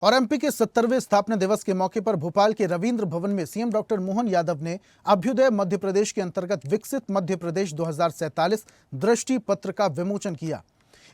और एमपी के 70वें स्थापना दिवस के मौके पर भोपाल के रविंद्र भवन में सीएम डॉक्टर मोहन यादव ने अभ्युदय मध्य प्रदेश के अंतर्गत विकसित मध्य प्रदेश 2047 दृष्टि पत्र का विमोचन किया।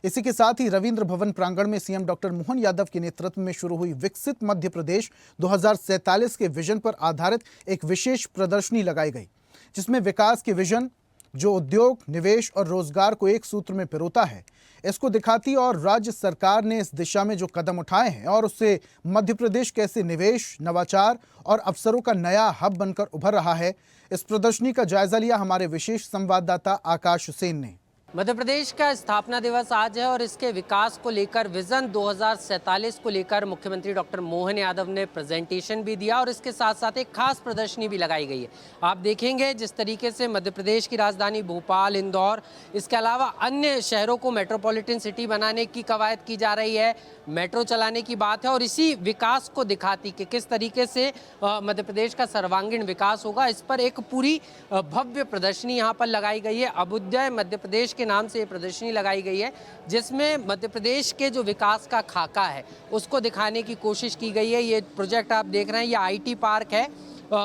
इसी के साथ ही रविंद्र भवन प्रांगण में सीएम डॉक्टर मोहन यादव के नेतृत्व में शुरू हुई विकसित मध्य प्रदेश 2047 के विजन पर आधारित एक विशेष प्रदर्शनी लगाई गई, जिसमें विकास के विजन जो उद्योग, निवेश और रोजगार को एक सूत्र में पिरोता है, इसको दिखाती और राज्य सरकार ने इस दिशा में जो कदम उठाए हैं और उससे मध्य प्रदेश कैसे निवेश, नवाचार और अवसरों का नया हब बनकर उभर रहा है, इस प्रदर्शनी का जायजा लिया हमारे विशेष संवाददाता आकाश हुसैन ने। मध्य प्रदेश का स्थापना दिवस आज है और इसके विकास को लेकर विजन 2047 को लेकर मुख्यमंत्री डॉक्टर मोहन यादव ने प्रेजेंटेशन भी दिया और इसके साथ साथ एक खास प्रदर्शनी भी लगाई गई है। आप देखेंगे जिस तरीके से मध्य प्रदेश की राजधानी भोपाल, इंदौर, इसके अलावा अन्य शहरों को मेट्रोपॉलिटन सिटी बनाने की कवायद की जा रही है, मेट्रो चलाने की बात है और इसी विकास को दिखाती कि किस तरीके से मध्य प्रदेश का सर्वांगीण विकास होगा, इस पर एक पूरी भव्य प्रदर्शनी यहाँ पर लगाई गई है। अभ्युदय मध्य प्रदेश के नाम से ये प्रदर्शनी लगाई गई है, जिसमें मध्य प्रदेश के जो विकास का खाका है उसको दिखाने की कोशिश की गई है। ये प्रोजेक्ट आप देख रहे हैं, ये आईटी पार्क है,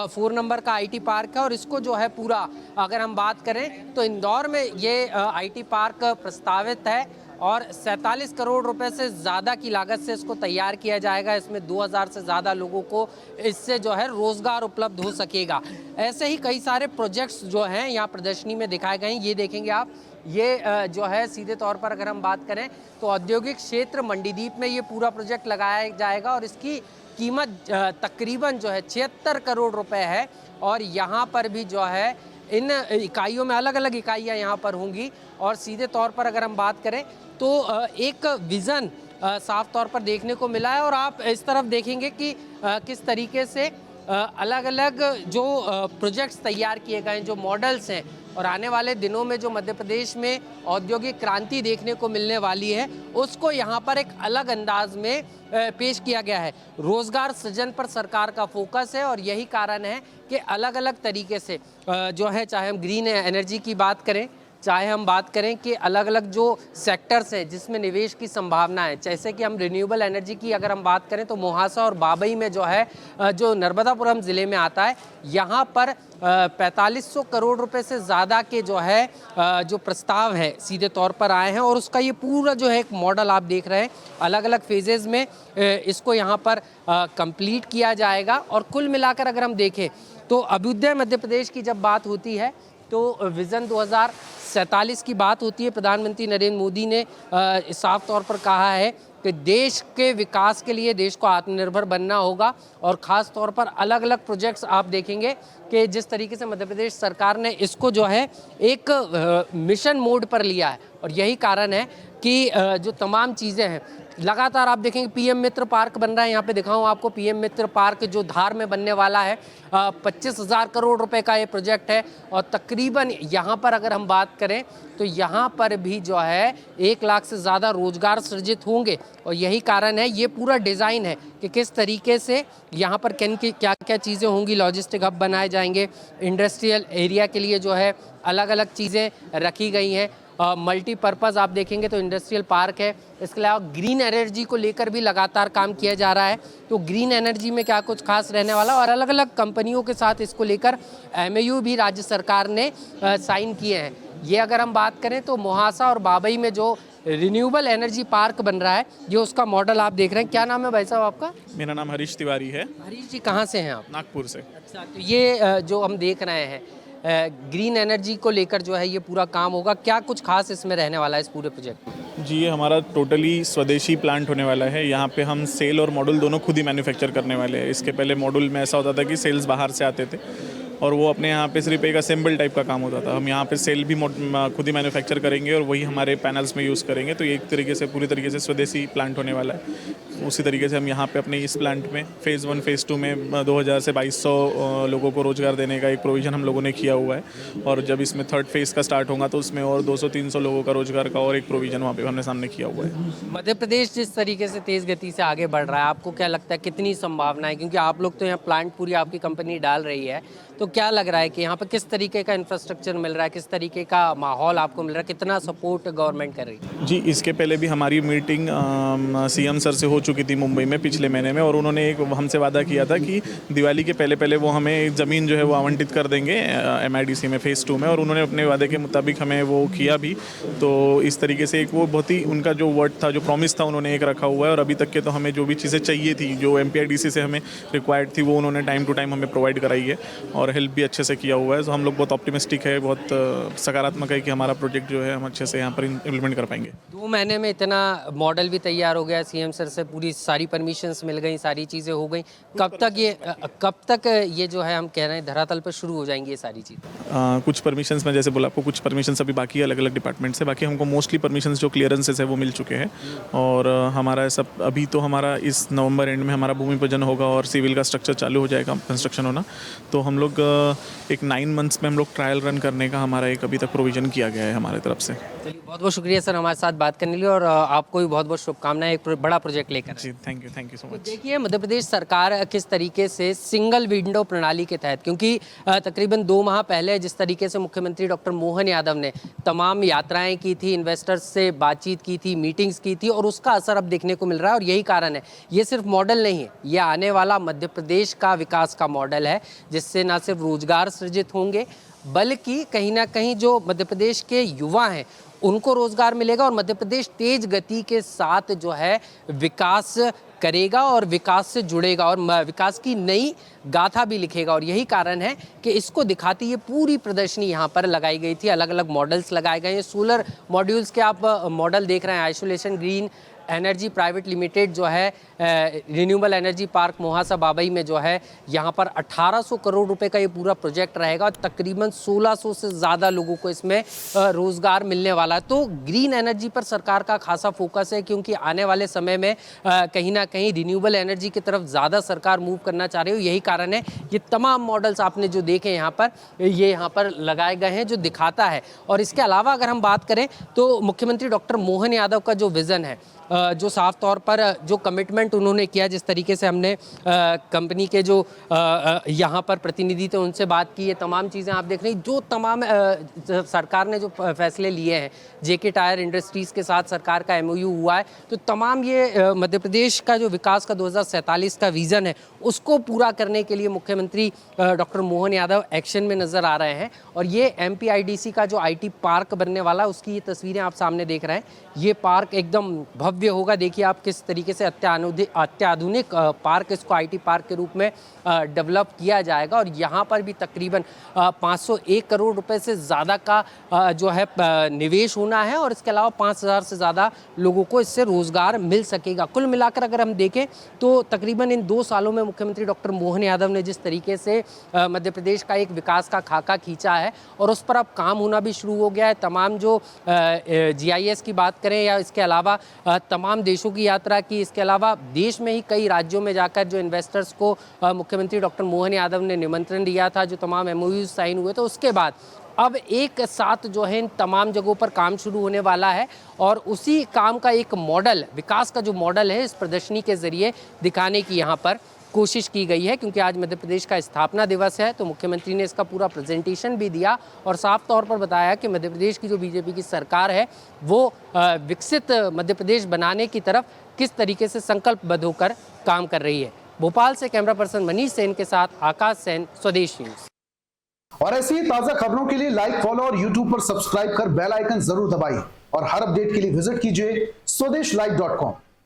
4 नंबर का आईटी पार्क है और इसको जो है पूरा अगर हम बात करें तो इंदौर में ये आईटी पार्क प्रस्तावित है और 47 करोड़ रुपए से ज़्यादा की लागत से इसको तैयार किया जाएगा। इसमें 2000 से ज़्यादा लोगों को इससे जो है रोज़गार उपलब्ध हो सकेगा। ऐसे ही कई सारे प्रोजेक्ट्स जो हैं यहाँ प्रदर्शनी में दिखाए गए हैं। ये देखेंगे आप, ये जो है सीधे तौर पर अगर हम बात करें तो औद्योगिक क्षेत्र मंडीदीप में ये पूरा प्रोजेक्ट लगाया जाएगा और इसकी कीमत तकरीबन जो है 76 करोड़ रुपए है और यहाँ पर भी जो है इन इकाइयों में अलग अलग इकाइयाँ यहाँ पर होंगी। और सीधे तौर पर अगर हम बात करें तो एक विज़न साफ तौर पर देखने को मिला है और आप इस तरफ देखेंगे कि किस तरीके से अलग अलग जो प्रोजेक्ट्स तैयार किए गए हैं, जो मॉडल्स हैं और आने वाले दिनों में जो मध्य प्रदेश में औद्योगिक क्रांति देखने को मिलने वाली है उसको यहाँ पर एक अलग अंदाज में पेश किया गया है। रोजगार सृजन पर सरकार का फोकस है और यही कारण है कि अलग अलग तरीके से जो है, चाहे हम ग्रीन एनर्जी की बात करें, चाहे हम बात करें कि अलग अलग जो सेक्टर्स हैं जिसमें निवेश की संभावना है, जैसे कि हम रिन्यूएबल एनर्जी की अगर हम बात करें तो मोहासा और बाबई में जो है, जो नर्मदापुरम ज़िले में आता है, यहाँ पर 4500 करोड़ रुपए से ज़्यादा के जो है जो प्रस्ताव है सीधे तौर पर आए हैं और उसका ये पूरा जो है एक मॉडल आप देख रहे हैं, अलग अलग फेजेज़ में इसको यहाँ पर कंप्लीट किया जाएगा। और कुल मिलाकर अगर हम देखें तो अभ्युदय मध्य प्रदेश की जब बात होती है तो विज़न 2047 की बात होती है। प्रधानमंत्री नरेंद्र मोदी ने साफ तौर पर कहा है कि देश के विकास के लिए देश को आत्मनिर्भर बनना होगा और ख़ास तौर पर अलग अलग प्रोजेक्ट्स आप देखेंगे कि जिस तरीके से मध्य प्रदेश सरकार ने इसको जो है एक मिशन मोड पर लिया है और यही कारण है कि जो तमाम चीज़ें हैं लगातार आप देखेंगे। पीएम मित्र पार्क बन रहा है, यहाँ पे दिखाऊं आपको, पीएम मित्र पार्क जो धार में बनने वाला है, 25,000 करोड़ रुपए का ये प्रोजेक्ट है और तकरीबन यहाँ पर अगर हम बात करें तो यहाँ पर भी जो है 1 लाख से ज़्यादा रोजगार सृजित होंगे और यही कारण है, ये पूरा डिज़ाइन है कि किस तरीके से यहाँ पर क्या क्या चीज़ें होंगी। लॉजिस्टिक हब बनाए जाएंगे, इंडस्ट्रियल एरिया के लिए जो है अलग अलग चीज़ें रखी गई हैं, मल्टीपर्पज़ आप देखेंगे तो इंडस्ट्रियल पार्क है। इसके अलावा ग्रीन एनर्जी को लेकर भी लगातार काम किया जा रहा है, तो ग्रीन एनर्जी में क्या कुछ खास रहने वाला और अलग अलग कंपनियों के साथ इसको लेकर एमओयू भी राज्य सरकार ने साइन किए हैं। ये अगर हम बात करें तो मोहासा और बाबई में जो रिन्यूएबल एनर्जी पार्क बन रहा है, ये उसका मॉडल आप देख रहे हैं। क्या नाम है भाई साहब आपका? मेरा नाम हरीश तिवारी है। हरीश जी, कहाँ से हैं आप? नागपुर से। अच्छा, तो ये जो हम देख रहे हैं ग्रीन एनर्जी को लेकर जो है ये पूरा काम होगा, क्या कुछ खास इसमें रहने वाला है इस पूरे प्रोजेक्ट में? जी, ये हमारा टोटली स्वदेशी प्लांट होने वाला है। यहाँ पे हम सेल और मॉड्यूल दोनों खुद ही मैन्युफैक्चर करने वाले हैं। इसके पहले मॉड्यूल में ऐसा होता था कि सेल्स बाहर से आते थे और वो अपने यहाँ पे सिर्फ एक असेंबल टाइप का काम होता था। हम यहाँ पे सेल भी खुद ही मैन्युफैक्चर करेंगे और वही हमारे पैनल्स में यूज़ करेंगे। तो ये एक तरीके से पूरी तरीके से स्वदेशी प्लांट होने वाला है। उसी तरीके से हम यहाँ पे अपने इस प्लांट में फ़ेज़ 1 फ़ेज़ 2 में 2000 से 2200 लोगों को रोज़गार देने का एक प्रोविज़न हम लोगों ने किया हुआ है और जब इसमें 3rd फेज़ का स्टार्ट होगा तो उसमें और 200-300 लोगों का रोज़गार का और एक प्रोविज़न वहाँ पे हमने सामने किया हुआ है। मध्य प्रदेश जिस तरीके से तेज़ गति से आगे बढ़ रहा है, आपको क्या लगता है कितनी संभावना है? क्योंकि आप लोग तो यहाँ प्लांट पूरी आपकी कंपनी डाल रही है, तो तो क्या लग रहा है कि यहाँ पर किस तरीके का इंफ्रास्ट्रक्चर मिल रहा है, किस तरीके का माहौल आपको मिल रहा है, कितना सपोर्ट गवर्नमेंट कर रही है? जी, इसके पहले भी हमारी मीटिंग सीएम सर से हो चुकी थी मुंबई में पिछले महीने में, और उन्होंने एक हमसे वादा किया था कि दिवाली के पहले पहले वो हमें एक ज़मीन जो है वो आवंटित कर देंगे MIDC में फ़ेज़ 2 में, और उन्होंने अपने वादे के मुताबिक हमें वो किया भी। तो इस तरीके से एक वो बहुत ही उनका जो वर्ड था, जो प्रॉमिस था, उन्होंने एक रखा हुआ है। और अभी तक के तो हमें जो भी चीज़ें चाहिए थी, जो MPIDC से हमें रिक्वायर्ड थी, वो उन्होंने टाइम टू टाइम हमें प्रोवाइड कराई है और हेल्प भी अच्छे से किया हुआ है। तो हम लोग बहुत ऑप्टिमिस्टिक है, बहुत सकारात्मक है कि हमारा प्रोजेक्ट जो है हम अच्छे से यहाँ पर इम्प्लीमेंट कर पाएंगे। 2 महीने में इतना मॉडल भी तैयार हो गया, सीएम सर से पूरी सारी परमिशंस मिल गई, सारी चीज़ें हो गई। कब तक ये जो है हम कह रहे हैं धरातल पर शुरू हो जाएंगी ये सारी चीज़ें? कुछ परमिशंस में जैसे बोला आपको, कुछ परमिशंस अभी बाकी है अलग अलग डिपार्टमेंट से। बाकी हमको मोस्टली परमिशंस जो क्लियरेंसेस है वो मिल चुके हैं। और हमारा सब अभी तो हमारा इस नवंबर एंड में हमारा भूमि पूजन होगा और सिविल का स्ट्रक्चर चालू हो जाएगा, कंस्ट्रक्शन होना। तो हम लोग एक 9 मंथ्स में हम लोग ट्रायल रन करने का हमारा एक अभी तक प्रोविज़न किया गया है हमारे तरफ से। चलिए, बहुत बहुत शुक्रिया सर हमारे साथ बात करने के लिए, और आपको भी बहुत बहुत शुभकामनाएं एक बड़ा प्रोजेक्ट लेकर। जी, थैंक यू सो मच। देखिए मध्य प्रदेश सरकार किस तरीके से सिंगल विंडो प्रणाली के तहत, क्योंकि तकरीबन 2 माह पहले जिस तरीके से मुख्यमंत्री डॉक्टर मोहन यादव ने तमाम यात्राएं की थी, इन्वेस्टर्स से बातचीत की थी, मीटिंग्स की थी, और उसका असर अब देखने को मिल रहा है। और यही कारण है, ये सिर्फ मॉडल नहीं है, ये आने वाला मध्य प्रदेश का विकास का मॉडल है, जिससे न सिर्फ रोजगार सृजित होंगे, बल्कि कहीं ना कहीं जो मध्य प्रदेश के युवा हैं उनको रोजगार मिलेगा, और मध्य प्रदेश तेज गति के साथ जो है विकास करेगा और विकास से जुड़ेगा और विकास की नई गाथा भी लिखेगा। और यही कारण है कि इसको दिखाती ये पूरी प्रदर्शनी यहाँ पर लगाई गई थी। अलग अलग मॉडल्स लगाए गए हैं। सोलर मॉड्यूल्स के आप मॉडल देख रहे हैं। Isolation green energy private limited जो है renewable energy park Mohasa Babai में जो है यहाँ पर 1800 करोड़ रुपए का ये पूरा प्रोजेक्ट रहेगा, और तकरीबन 1600 से ज़्यादा लोगों को इसमें रोज़गार मिलने वाला है। तो ग्रीन एनर्जी पर सरकार का खासा फोकस है, क्योंकि आने वाले समय में कहीं ना कहीं रिन्यूएबल एनर्जी की तरफ ज़्यादा सरकार मूव करना चाह रही है। यही कारण है ये तमाम मॉडल्स आपने जो देखे यहाँ पर, ये यहाँ पर लगाए गए हैं, जो दिखाता है। और इसके अलावा अगर हम बात करें तो मुख्यमंत्री डॉक्टर मोहन यादव का जो विज़न है, जो साफ तौर पर जो कमिटमेंट उन्होंने किया, जिस तरीके से हमने कंपनी के जो यहाँ पर प्रतिनिधि थे उनसे बात की, ये तमाम चीज़ें आप देख रहे हैं। जो तमाम सरकार ने जो फैसले लिए हैं, JK टायर इंडस्ट्रीज़ के साथ सरकार का MOU हुआ है, तो तमाम ये मध्य प्रदेश का जो विकास का 2047 का विज़न है उसको पूरा करने के लिए मुख्यमंत्री डॉक्टर मोहन यादव एक्शन में नज़र आ रहे हैं। और ये MPIDC का जो IT पार्क बनने वाला है, उसकी ये तस्वीरें आप सामने देख रहे हैं। ये पार्क एकदम भव्य होगा। देखिए आप किस तरीके से अत्याधुनिक पार्क, इसको IT पार्क के रूप में डेवलप किया जाएगा। और यहाँ पर भी तकरीबन 501 करोड़ रुपए से ज़्यादा का जो है निवेश होना है, और इसके अलावा 5000 से ज़्यादा लोगों को इससे रोज़गार मिल सकेगा। कुल मिलाकर अगर हम देखें तो तकरीबन इन 2 सालों में मुख्यमंत्री डॉक्टर मोहन यादव ने जिस तरीके से मध्य प्रदेश का एक विकास का खाका खींचा है, और उस पर अब काम होना भी शुरू हो गया है। तमाम जो GIS की बात करें या इसके अलावा तमाम देशों की यात्रा की, इसके अलावा देश में ही कई राज्यों में जाकर जो इन्वेस्टर्स को मुख्यमंत्री डॉक्टर मोहन यादव ने निमंत्रण दिया था, जो तमाम MOUs साइन हुए, तो उसके बाद अब एक साथ जो है इन तमाम जगहों पर काम शुरू होने वाला है। और उसी काम का एक मॉडल, विकास का जो मॉडल है, इस प्रदर्शनी के ज़रिए दिखाने की यहाँ पर कोशिश की गई है। क्योंकि आज मध्य प्रदेश का स्थापना दिवस है, तो मुख्यमंत्री ने इसका पूरा प्रेजेंटेशन भी दिया और साफ तौर पर बताया कि मध्य प्रदेश की जो BJP की सरकार है वो विकसित मध्य प्रदेश बनाने की तरफ किस तरीके से संकल्पबद्ध होकर काम कर रही है। भोपाल से कैमरा पर्सन मनीष सेन के साथ आकाश सेन, स्वदेश न्यूज़। और ऐसी ही ताजा खबरों के लिए लाइक, फॉलो और YouTube पर सब्सक्राइब कर बेल आइकन जरूर दबाइए। और हर अपडेट के लिए विजिट कीजिए swedeshlive.com।